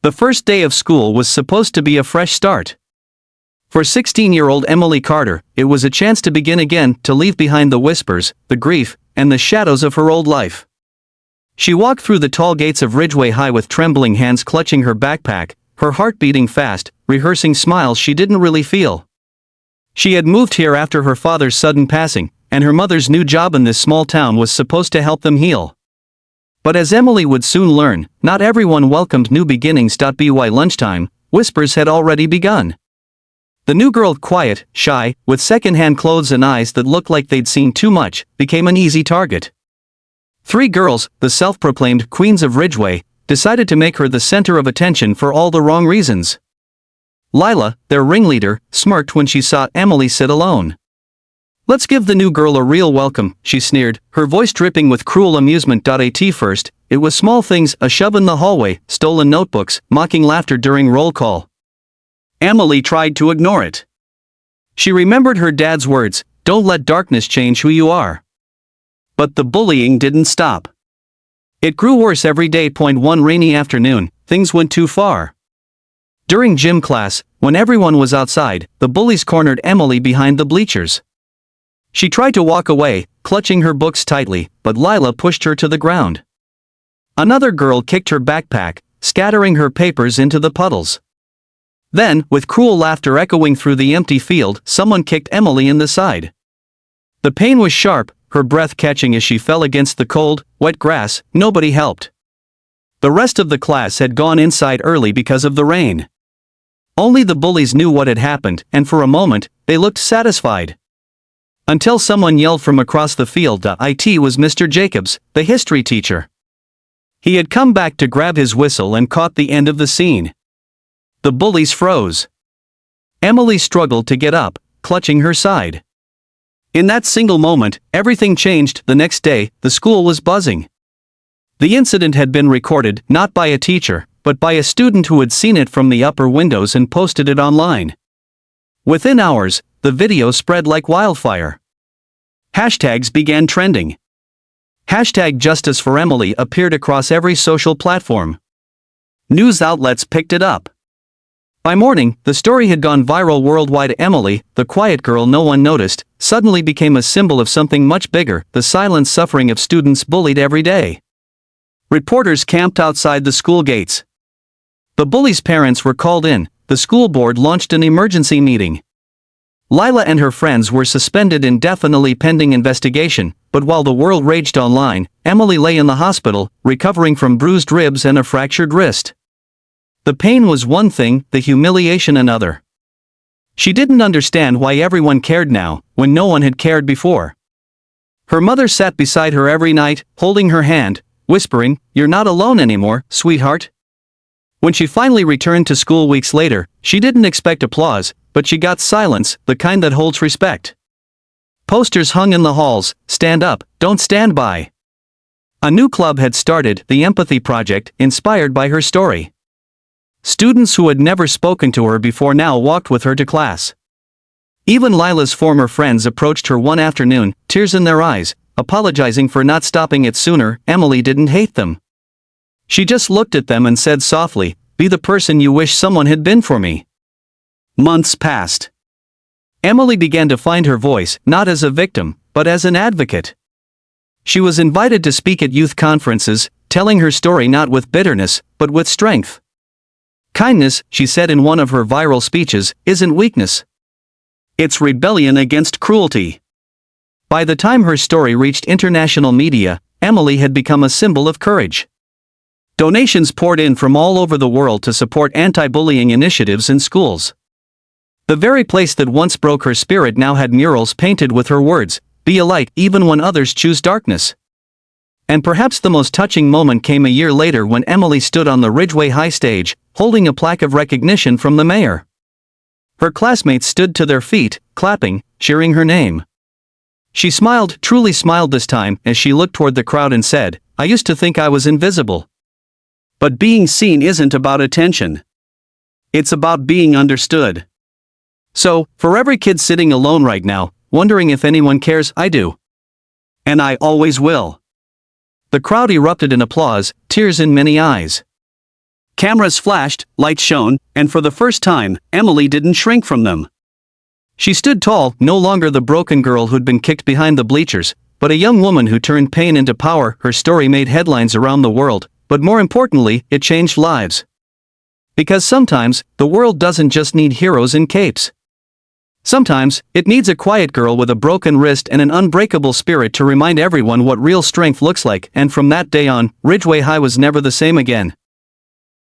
The first day of school was supposed to be a fresh start. For 16-year-old Emily Carter, it was a chance to begin again, to leave behind the whispers, the grief, and the shadows of her old life. She walked through the tall gates of Ridgeway High with trembling hands clutching her backpack, her heart beating fast, rehearsing smiles she didn't really feel. She had moved here after her father's sudden passing, and her mother's new job in this small town was supposed to help them heal. But as Emily would soon learn, not everyone welcomed new beginnings. By lunchtime, whispers had already begun. The new girl, quiet, shy, with second-hand clothes and eyes that looked like they'd seen too much, became an easy target. 3 girls, the self-proclaimed queens of Ridgeway, decided to make her the center of attention for all the wrong reasons. Lila, their ringleader, smirked when she saw Emily sit alone. "Let's give the new girl a real welcome," she sneered, her voice dripping with cruel amusement. At first, it was small things, a shove in the hallway, stolen notebooks, mocking laughter during roll call. Emily tried to ignore it. She remembered her dad's words, "Don't let darkness change who you are." But the bullying didn't stop. It grew worse every day. One rainy afternoon, things went too far. During gym class, when everyone was outside, the bullies cornered Emily behind the bleachers. She tried to walk away, clutching her books tightly, but Lila pushed her to the ground. Another girl kicked her backpack, scattering her papers into the puddles. Then, with cruel laughter echoing through the empty field, someone kicked Emily in the side. The pain was sharp, her breath catching as she fell against the cold, wet grass. Nobody helped. The rest of the class had gone inside early because of the rain. Only the bullies knew what had happened, and for a moment, they looked satisfied. Until someone yelled from across the field. It was Mr. Jacobs, the history teacher. He had come back to grab his whistle and caught the end of the scene. The bullies froze. Emily struggled to get up, clutching her side. In that single moment, everything changed. The next day, the school was buzzing. The incident had been recorded, not by a teacher, but by a student who had seen it from the upper windows and posted it online. Within hours, the video spread like wildfire. Hashtags began trending. Hashtag Justice for Emily appeared across every social platform. News outlets picked it up. By morning, the story had gone viral worldwide. Emily, the quiet girl no one noticed, suddenly became a symbol of something much bigger, the silent suffering of students bullied every day. Reporters camped outside the school gates. The bullies' parents were called in, the school board launched an emergency meeting. Lila and her friends were suspended indefinitely pending investigation, but while the world raged online, Emily lay in the hospital, recovering from bruised ribs and a fractured wrist. The pain was one thing, the humiliation another. She didn't understand why everyone cared now, when no one had cared before. Her mother sat beside her every night, holding her hand, whispering, "You're not alone anymore, sweetheart." When she finally returned to school weeks later, she didn't expect applause, but she got silence, the kind that holds respect. Posters hung in the halls, "Stand up, don't stand by." A new club had started, the Empathy Project, inspired by her story. Students who had never spoken to her before now walked with her to class. Even Lila's former friends approached her one afternoon, tears in their eyes, apologizing for not stopping it sooner. Emily didn't hate them. She just looked at them and said softly, "Be the person you wish someone had been for me." Months passed. Emily began to find her voice, not as a victim, but as an advocate. She was invited to speak at youth conferences, telling her story not with bitterness, but with strength. "Kindness," she said in one of her viral speeches, "isn't weakness. It's rebellion against cruelty." By the time her story reached international media, Emily had become a symbol of courage. Donations poured in from all over the world to support anti-bullying initiatives in schools. The very place that once broke her spirit now had murals painted with her words, "Be a light even when others choose darkness." And perhaps the most touching moment came a year later when Emily stood on the Ridgeway High stage, holding a plaque of recognition from the mayor. Her classmates stood to their feet, clapping, cheering her name. She smiled, truly smiled this time, as she looked toward the crowd and said, "I used to think I was invisible. But being seen isn't about attention. It's about being understood." So, for every kid sitting alone right now, wondering if anyone cares, I do. And I always will. The crowd erupted in applause, tears in many eyes. Cameras flashed, lights shone, and for the first time, Emily didn't shrink from them. She stood tall, no longer the broken girl who'd been kicked behind the bleachers, but a young woman who turned pain into power. Her story made headlines around the world, but more importantly, it changed lives. Because sometimes, the world doesn't just need heroes in capes. Sometimes, it needs a quiet girl with a broken wrist and an unbreakable spirit to remind everyone what real strength looks like. And from that day on, Ridgeway High was never the same again.